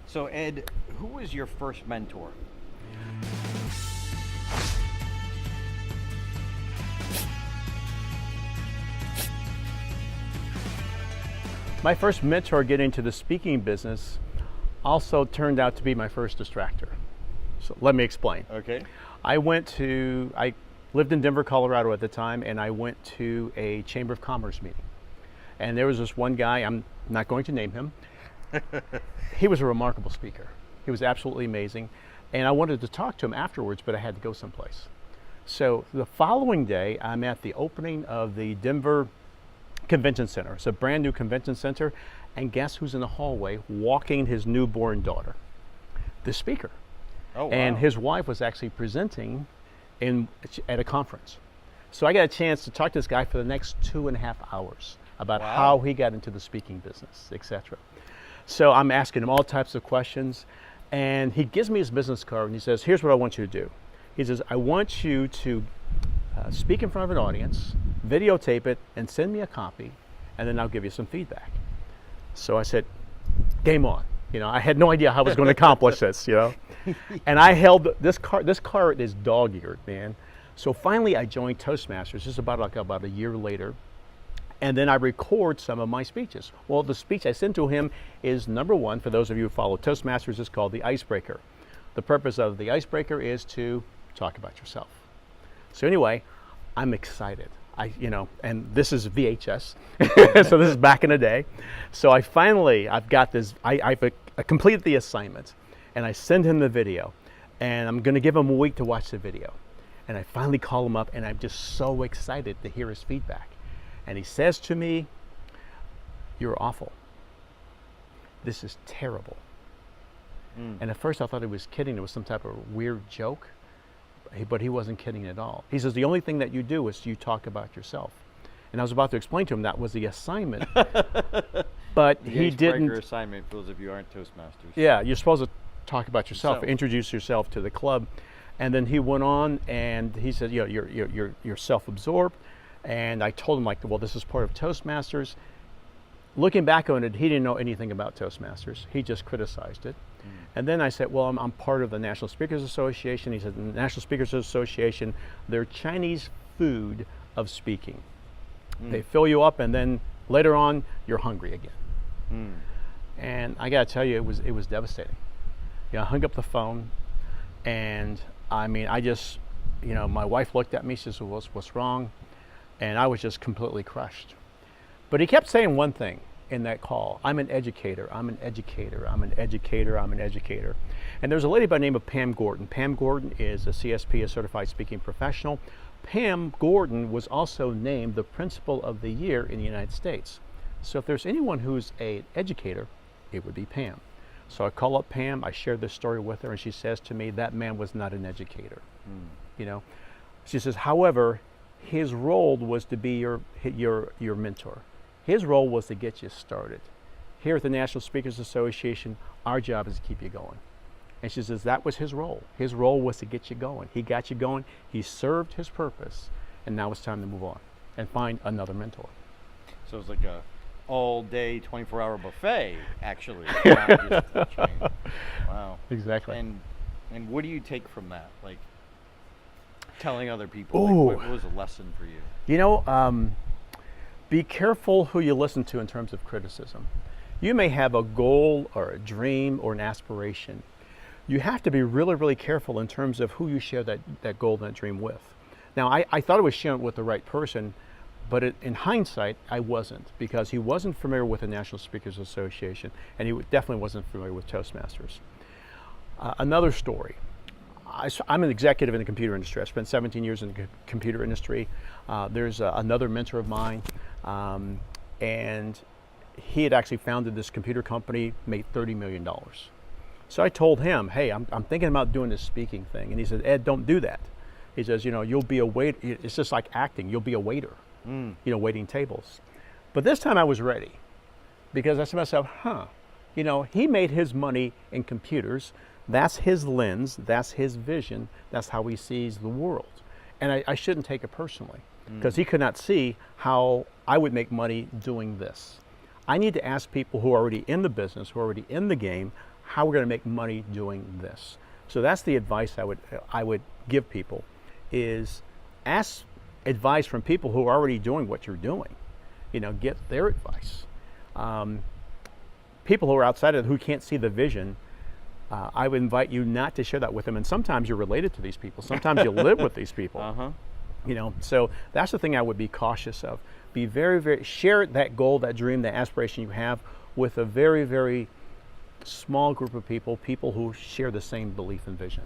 So Ed, who was your first mentor? My first mentor getting into the speaking business also turned out to be my first distractor. So let me explain. Okay. I lived in Denver, Colorado at the time, and I went to a Chamber of Commerce meeting. And there was this one guy, I'm not going to name him. He was a remarkable speaker. He was absolutely amazing. And I wanted to talk to him afterwards, but I had to go someplace. So the following day, I'm at the opening of the Denver Convention Center. It's a brand new convention center. And guess who's in the hallway walking his newborn daughter? The speaker. Oh, wow. And his wife was actually presenting at a conference. So I got a chance to talk to this guy for the next 2.5 hours about Wow. how he got into the speaking business, etc. So I'm asking him all types of questions, and he gives me his business card and he says, here's what I want you to do. He says, I want you to speak in front of an audience, videotape it, and send me a copy, and then I'll give you some feedback. So I said, game on. You know, I had no idea how I was going to accomplish this, you know. And I held this card. This card is dog-eared, man. So finally I joined Toastmasters. This is about a year later. And then I record some of my speeches. Well, the speech I sent to him is number one, for those of you who follow Toastmasters, is called the Icebreaker. The purpose of the Icebreaker is to talk about yourself. So anyway, I'm excited. And this is VHS, so this is back in the day. So I've got this, I've completed the assignment, and I send him the video, and I'm gonna give him a week to watch the video. And I finally call him up, and I'm just so excited to hear his feedback. And he says to me, you're awful. This is terrible. And at first I thought he was kidding. It was some type of weird joke. But he wasn't kidding at all. He says, the only thing that you do is you talk about yourself. And I was about to explain to him that was the assignment, but he didn't. The assignment, for those of you who aren't Toastmasters. Yeah, you're supposed to talk about yourself, So. introduce yourself to the club. And then he went on and he said, you're self-absorbed. And I told him, like, well, this is part of Toastmasters. Looking back on it, he didn't know anything about Toastmasters. He just criticized it. And then I said, well, I'm part of the National Speakers Association. He said, the National Speakers Association, they're Chinese food of speaking. They fill you up, and then later on, you're hungry again. And I got to tell you, it was devastating. I hung up the phone, and I mean, my wife looked at me, she said, what's wrong? And I was just completely crushed. But he kept saying one thing in that call: I'm an educator, I'm an educator, I'm an educator, I'm an educator. And there's a lady by the name of Pam Gordon. Pam Gordon is a CSP, a Certified Speaking Professional. Pam Gordon was also named the Principal of the Year in the United States. So if there's anyone who's an educator, it would be Pam. So I call up Pam, I share this story with her, and she says to me, that man was not an educator. She says, however, his role was to be your mentor. His role was to get you started. Here at the National Speakers Association, our job is to keep you going. And she says that was his role. His role was to get you going. He got you going, he served his purpose, and now it's time to move on and find another mentor. So it's like a all-day, 24-hour buffet, actually. Not just the chain. Wow. Exactly. And what do you take from that? Like, telling other people, what was a lesson for you? Be careful who you listen to in terms of criticism. You may have a goal or a dream or an aspiration. You have to be really, really careful in terms of who you share that goal and that dream with. Now, I thought I was sharing it with the right person, but in hindsight, I wasn't, because he wasn't familiar with the National Speakers Association, and he definitely wasn't familiar with Toastmasters. Another story. I'm an executive in the computer industry. I spent 17 years in the computer industry. There's another mentor of mine, and he had actually founded this computer company, made $30 million. So I told him, hey, I'm thinking about doing this speaking thing. And he said, Ed, don't do that. He says, you'll be a waiter. It's just like acting. You'll be a waiter, waiting tables. But this time I was ready, because I said to myself, he made his money in computers. That's his lens, that's his vision, that's how he sees the world. And I shouldn't take it personally, because he could not see how I would make money doing this. I need to ask people who are already in the business, who are already in the game, how we're going to make money doing this. So that's the advice I would give people, is ask advice from people who are already doing what you're doing. Get their advice. People who are outside of it, who can't see the vision, I would invite you not to share that with them. And sometimes you're related to these people. Sometimes you live with these people. So that's the thing I would be cautious of. Be very, very, share that goal, that dream, that aspiration you have with a very, very small group of people who share the same belief and vision.